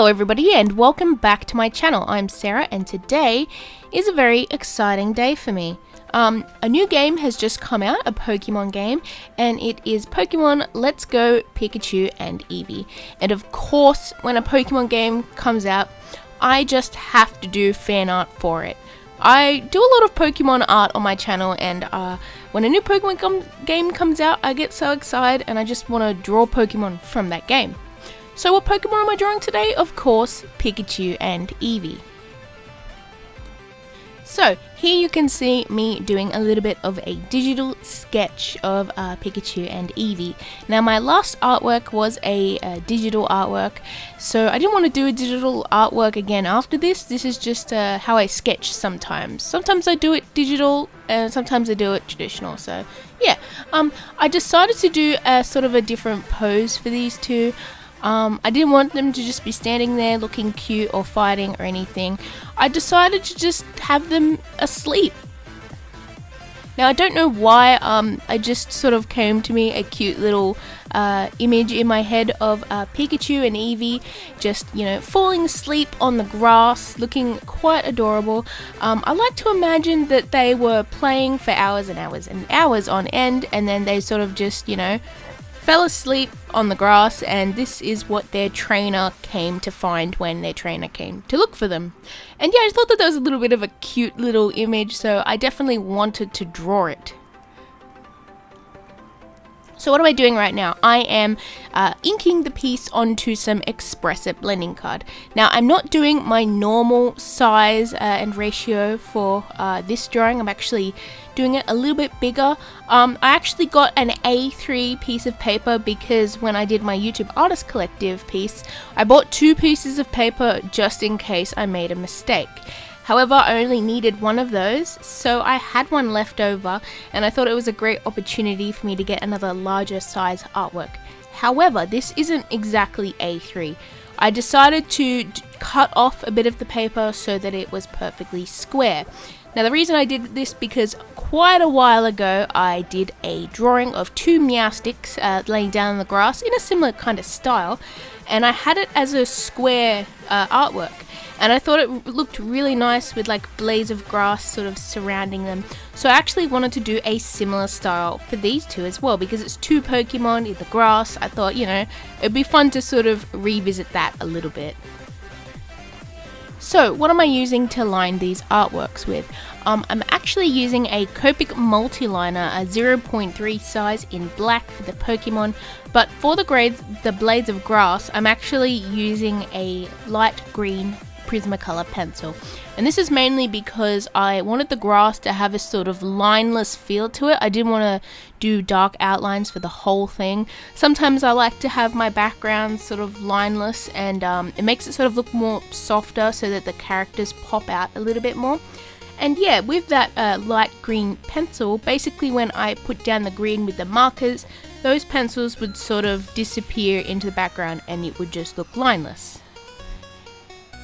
everybody and welcome back to my channel. I'm Sarah and today is a very exciting day for me. A new game has just come out, a Pokemon game, and it is Pokemon Let's Go Pikachu and Eevee. And of course, when a Pokemon game comes out, I just have to do fan art for it. I do a lot of Pokemon art on my channel, and when a new Pokemon game comes out, I get so excited and I just want to draw Pokemon from that game. So what Pokemon am I drawing today? Of course, Pikachu and Eevee. So here you can see me doing a little bit of a digital sketch of Pikachu and Eevee. Now my last artwork was a digital artwork, so I didn't want to do a digital artwork again after this. This is just how I sketch sometimes. Sometimes I do it digital and sometimes I do it traditional. So yeah, I decided to do a sort of a different pose for these two. I didn't want them to just be standing there looking cute or fighting or anything. I decided to just have them asleep. Now I don't know why, I just sort of came to me a cute little image in my head of Pikachu and Eevee just, you know, falling asleep on the grass, looking quite adorable. I like to imagine that they were playing for hours and hours and hours on end, and then they sort of just, you know, fell asleep on the grass, and this is what their trainer came to find when their trainer came to look for them. And yeah, I thought that was a little bit of a cute little image, so I definitely wanted to draw it. So what am I doing right now? I am inking the piece onto some Expressive blending card. Now I'm not doing my normal size and ratio for this drawing. I'm actually doing it a little bit bigger. I actually got an A3 piece of paper because when I did my YouTube Artist Collective piece, I bought 2 pieces of paper just in case I made a mistake. However, I only needed one of those, so I had one left over, and I thought it was a great opportunity for me to get another larger size artwork. However, this isn't exactly A3. I decided to cut off a bit of the paper so that it was perfectly square. Now the reason I did this because quite a while ago I did a drawing of 2 Meowstics laying down in the grass in a similar kind of style, and I had it as a square artwork. And I thought it looked really nice with like blades of grass sort of surrounding them. So I actually wanted to do a similar style for these two as well, because it's 2 Pokemon in the grass. I thought, you know, it'd be fun to sort of revisit that a little bit. So what am I using to line these artworks with? I'm actually using a Copic Multiliner, a 0.3 size in black for the Pokemon, but for the blades of grass, I'm actually using a light green Prismacolor pencil. And this is mainly because I wanted the grass to have a sort of lineless feel to it. I didn't want to do dark outlines for the whole thing. Sometimes I like to have my background sort of lineless, and it makes it sort of look more softer so that the characters pop out a little bit more. And yeah, with that light green pencil, basically when I put down the green with the markers, those pencils would sort of disappear into the background and it would just look lineless.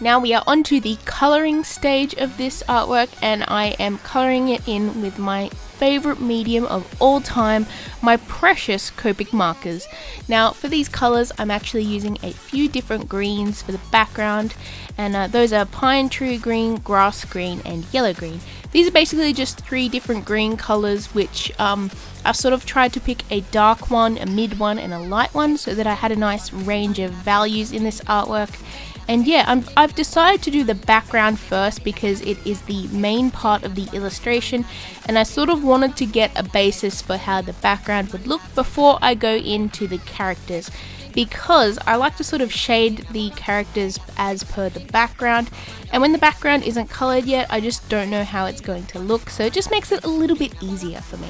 Now we are onto the colouring stage of this artwork, and I am colouring it in with my favourite medium of all time, my precious Copic markers. Now for these colours I'm actually using a few different greens for the background, and those are pine tree green, grass green and yellow green. These are basically just 3 different green colours which I've sort of tried to pick a dark one, a mid one and a light one so that I had a nice range of values in this artwork. And yeah, I've decided to do the background first because it is the main part of the illustration, and I sort of wanted to get a basis for how the background would look before I go into the characters, because I like to sort of shade the characters as per the background, and when the background isn't coloured yet, I just don't know how it's going to look, so it just makes it a little bit easier for me.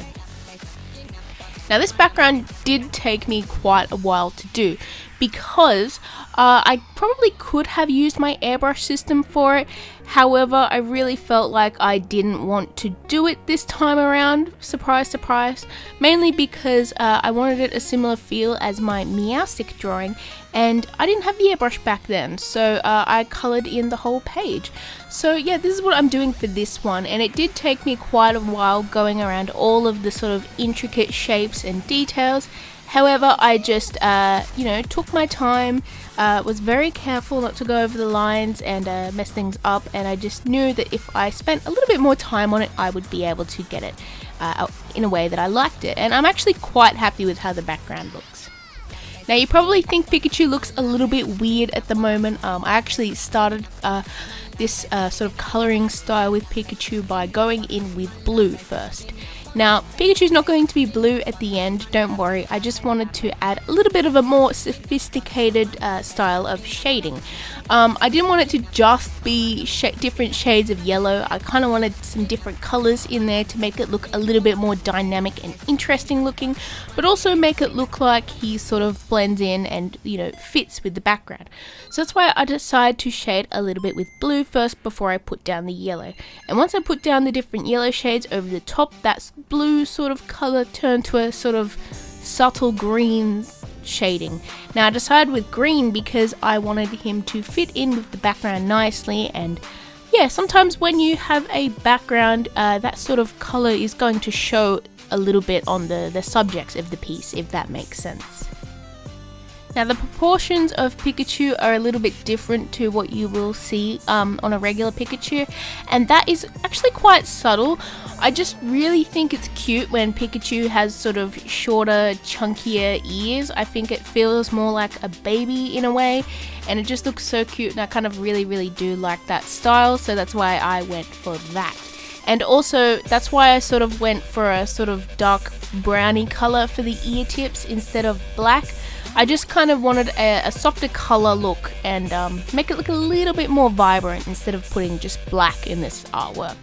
Now this background did take me quite a while to do because I probably could have used my airbrush system for it. However, I really felt like I didn't want to do it this time around, surprise surprise, mainly because I wanted it a similar feel as my Meowstic drawing, and I didn't have the airbrush back then, so I coloured in the whole page. So yeah, this is what I'm doing for this one, and it did take me quite a while going around all of the sort of intricate shapes and details. However, I just, took my time, was very careful not to go over the lines and mess things up, and I just knew that if I spent a little bit more time on it, I would be able to get it in a way that I liked it. And I'm actually quite happy with how the background looks. Now, you probably think Pikachu looks a little bit weird at the moment. I actually started this sort of coloring style with Pikachu by going in with blue first. Now, Pikachu's not going to be blue at the end, don't worry. I just wanted to add a little bit of a more sophisticated style of shading. I didn't want it to just be different shades of yellow. I kind of wanted some different colors in there to make it look a little bit more dynamic and interesting looking, but also make it look like he sort of blends in and, fits with the background. So that's why I decided to shade a little bit with blue first before I put down the yellow. And once I put down the different yellow shades over the top, that's blue sort of color turned to a sort of subtle green shading. Now, I decided with green because I wanted him to fit in with the background nicely, and yeah, sometimes when you have a background, that sort of color is going to show a little bit on the subjects of the piece, if that makes sense. Now, the proportions of Pikachu are a little bit different to what you will see on a regular Pikachu, and that is actually quite subtle. I just really think it's cute when Pikachu has sort of shorter, chunkier ears. I think it feels more like a baby in a way, and it just looks so cute, and I kind of really do like that style, so that's why I went for that. And also, that's why I sort of went for a sort of dark browny color for the ear tips instead of black. I just kind of wanted a softer color look and make it look a little bit more vibrant instead of putting just black in this artwork.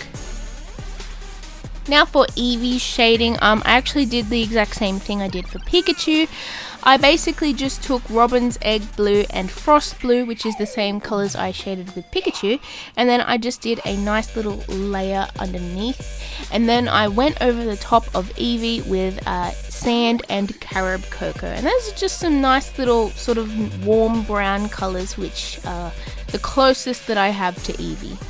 Now for Eevee's shading, I actually did the exact same thing I did for Pikachu. I basically just took Robin's Egg Blue and Frost Blue, which is the same colors I shaded with Pikachu, and then I just did a nice little layer underneath, and then I went over the top of Eevee with Sand and Carob Cocoa, and those are just some nice little sort of warm brown colors, which are the closest that I have to Eevee.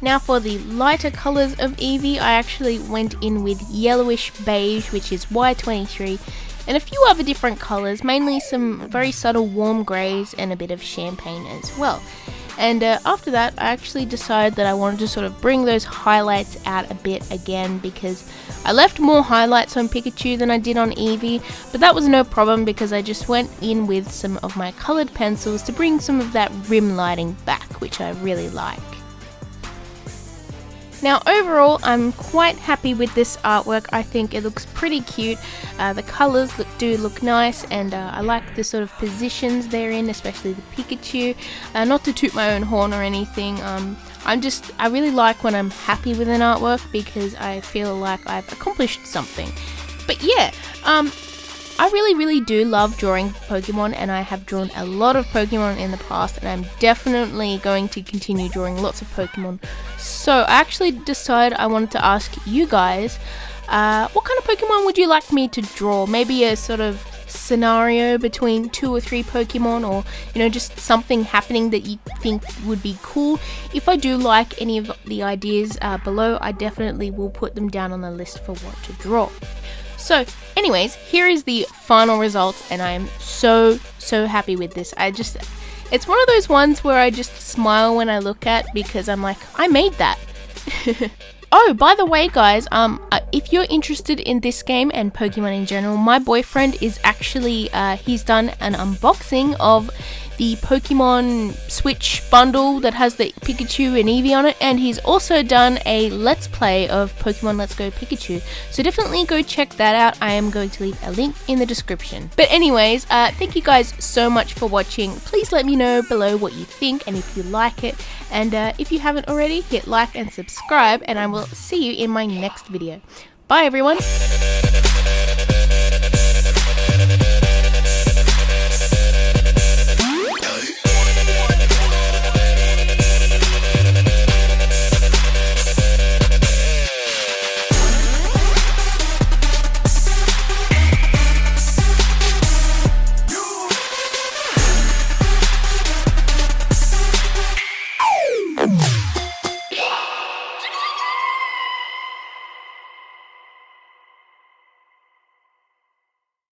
Now for the lighter colors of Eevee, I actually went in with Yellowish Beige, which is Y23, and a few other different colors, mainly some very subtle warm greys and a bit of champagne as well. And after that, I actually decided that I wanted to sort of bring those highlights out a bit again, because I left more highlights on Pikachu than I did on Eevee, but that was no problem because I just went in with some of my colored pencils to bring some of that rim lighting back, which I really like. Now overall, I'm quite happy with this artwork. I think it looks pretty cute. The colours do look nice, and I like the sort of positions they're in, especially the Pikachu. Not to toot my own horn or anything, I really like when I'm happy with an artwork because I feel like I've accomplished something. But yeah, I really do love drawing Pokemon, and I have drawn a lot of Pokemon in the past, and I'm definitely going to continue drawing lots of Pokemon. So I actually decided I wanted to ask you guys, what kind of Pokemon would you like me to draw? Maybe a sort of scenario between 2 or 3 Pokemon, or just something happening that you think would be cool. If I do like any of the ideas below, I definitely will put them down on the list for what to draw. So anyways, here is the final result, and I'm so happy with this. It's one of those ones where I just smile when I look at, because I'm like, I made that. Oh, by the way guys, if you're interested in this game and Pokemon in general, my boyfriend is actually, he's done an unboxing of the Pokemon Switch bundle that has the Pikachu and Eevee on it, and he's also done a Let's Play of Pokemon Let's Go Pikachu, so definitely go check that out. I am going to leave a link in the description. But anyways, thank you guys so much for watching. Please let me know below what you think and if you like it, and if you haven't already, hit like and subscribe, and I will see you in my next video. Bye everyone!